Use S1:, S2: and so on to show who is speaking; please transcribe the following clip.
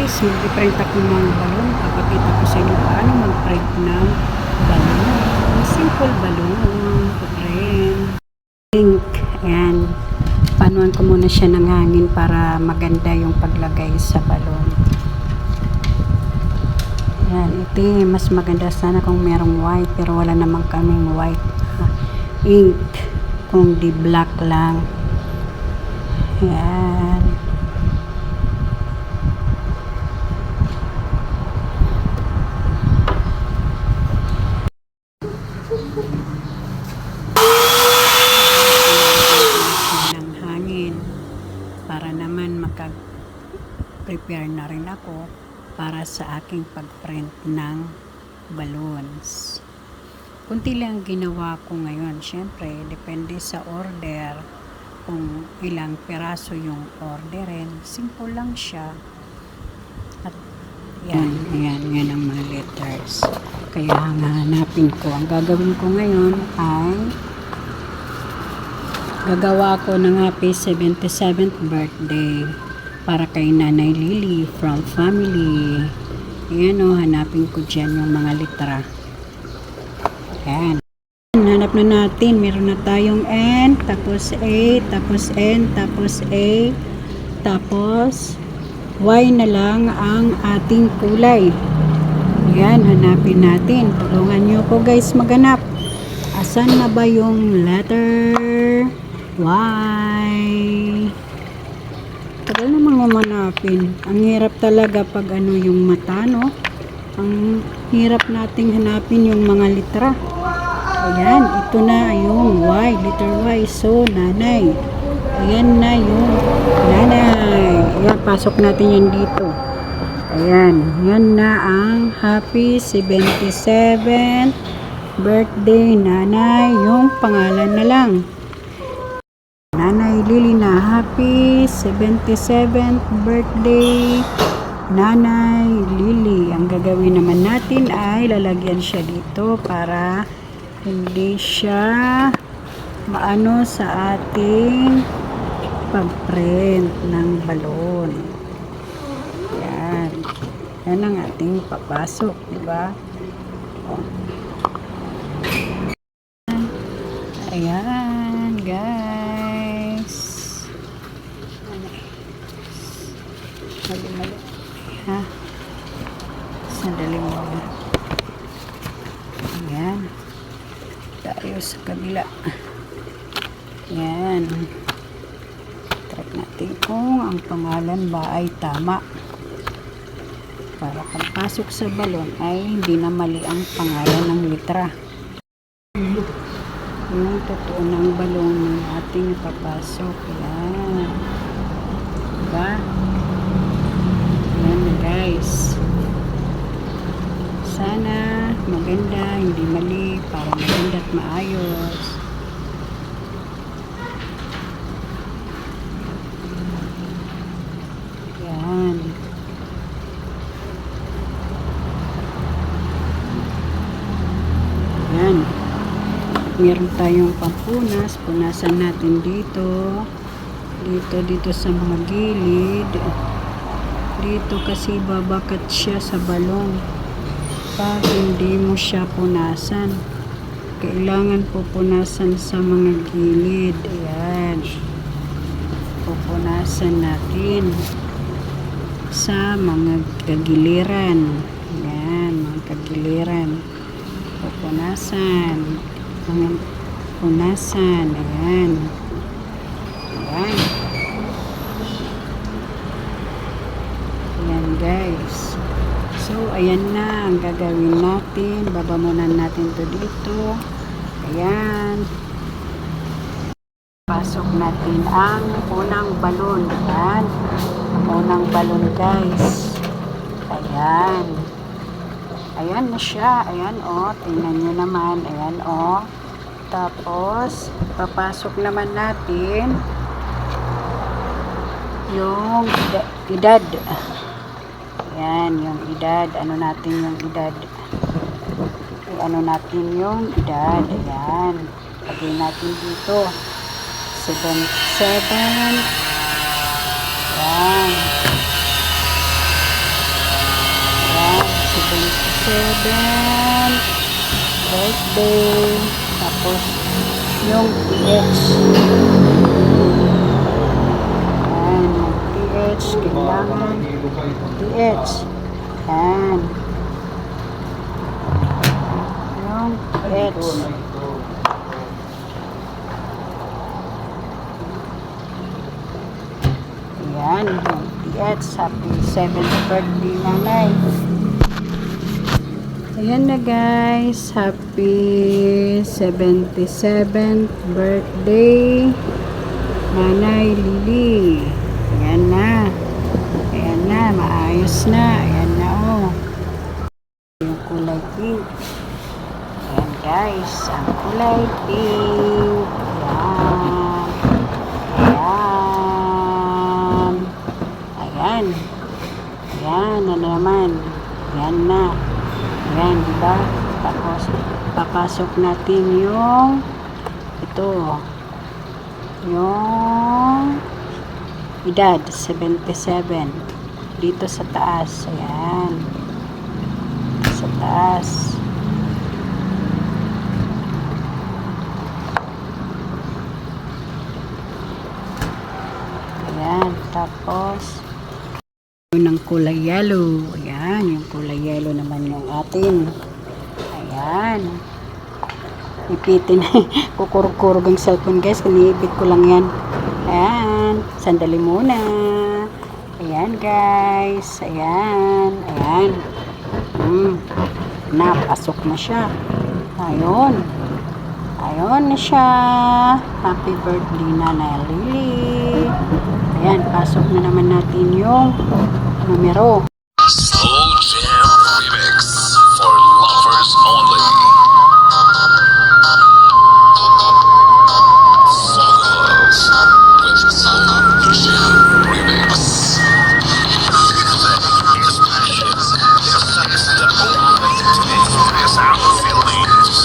S1: guys, mag-print ako ng balon. Papakita ko sa inyo paano mag-print ng balon. Simple balon. Print. Pink. Ayan. Panuan ko muna siya ng hangin para maganda yung paglagay sa balon. Ayan. Ito mas maganda sana kung merong white. Pero wala naman kaming white ink. Kung di black lang. Ayan. Ng hangin para naman makag-prepare na rin ako para sa aking pag-print ng balloons. Kunti lang ginawa ko ngayon. Siyempre, depende sa order kung ilang piraso yung orderin. Simple lang siya. At yan ang mga letters. Kaya hanapin ko. Ang gagawin ko ngayon ay gagawa ko ng happy 77th birthday para kay Nanay Lily from family. Ayan o, hanapin ko dyan yung mga litra. Ayan. Hanap na natin. Meron na tayong N, tapos A, tapos N, tapos A, tapos Y na lang ang ating kulay. Ayan, hanapin natin. Tulungan nyo ko guys maghanap. Asan na ba yung letter Y? Tagal namang humanapin. Ang hirap talaga pag ano yung mata, no? Ang hirap nating hanapin yung mga litra. Ayan, ito na yung Y, letter Y. So, nanay. Ayan na yung nanay. Ayan, pasok natin yan dito. Ayan, yan na ang happy 77th birthday nanay. Yung pangalan na lang. Nanay Lily na happy 77th birthday Nanay Lily. Ang gagawin naman natin ay lalagyan siya dito para hindi siya maano sa ating pag-print ng balon. Yan. Yan ang ating papasok, diba? Ayan, guys. Mali. Ha? Sandali mo. Ayan. Tayo sa kabila. Ayan. Check natin kung ang pangalan ba ay tama. Para pagpasok sa balon ay hindi na mali ang pangalan ng litra. Yung totoo ng balon ng ating papasok. Ayan. Diba? Ayan guys. Sana maganda, hindi mali, para maganda at maayos. Yan. Yan. Meron tayong pampunas. Punasan natin dito. Dito sa mga gilid. Dito kasi babakat siya sa balon. Pag hindi mo siya punasan, kailangan pupunasan sa mga gilid. Ayan. Pupunasan natin sa mga kagiliran. Ayan, mga kagiliran. Pupunasan. Mga punasan. Ayan. Ayan. Ayan guys. So, ayan na ang gagawin natin. Babamunan natin to dito. Ayan. Pasok natin ang unang balon. Ayan. Ang unang balon guys. Ayan. Ayan na siya. Ayan o. Tingnan nyo naman. Ayan o. Tapos, papasok naman natin yung edad. Ayan, yung edad. Ano natin yung edad? Ano natin yung edad? Ayan. Lagay natin dito. 7. Ayan. 77th birthday. Tapos, yung PH. Ayan, yung PH. Kailangan. PH. Ayan. Yung PH. Ayan, yung PH. Happy 7th birthday, nanay. Ayan na guys, happy 77th birthday, Nanay Lily. Ayan na, maayos na. Ayan na oh. Yung kulay pink. Ayan guys, ang kulay pink. Ayan. Ayan. Ayan. Ayan na naman. Ayan na. Ayan, diba? Tapos, papasok natin yung ito, yung edad, 77 dito sa taas. Ayan, sa taas. Ayan, tapos ng kulay yellow. Ayan, yung kulay yellow naman yung atin. Ayan. Ipitin. Kukurog-kurog ang cellphone guys. Kiniipit ko lang yan. Ayan. Sandali muna. Ayan guys. Ayan. Ayan. Napasok na siya. Ayun. Ayun na siya. Happy birthday, Nanay Lily. Ayan, pasok na naman natin yung numero.
S2: Slow Jam Remix for lovers only. Follows with Slow Jam Remix. His passions, his sex, the ultimate his out feelings.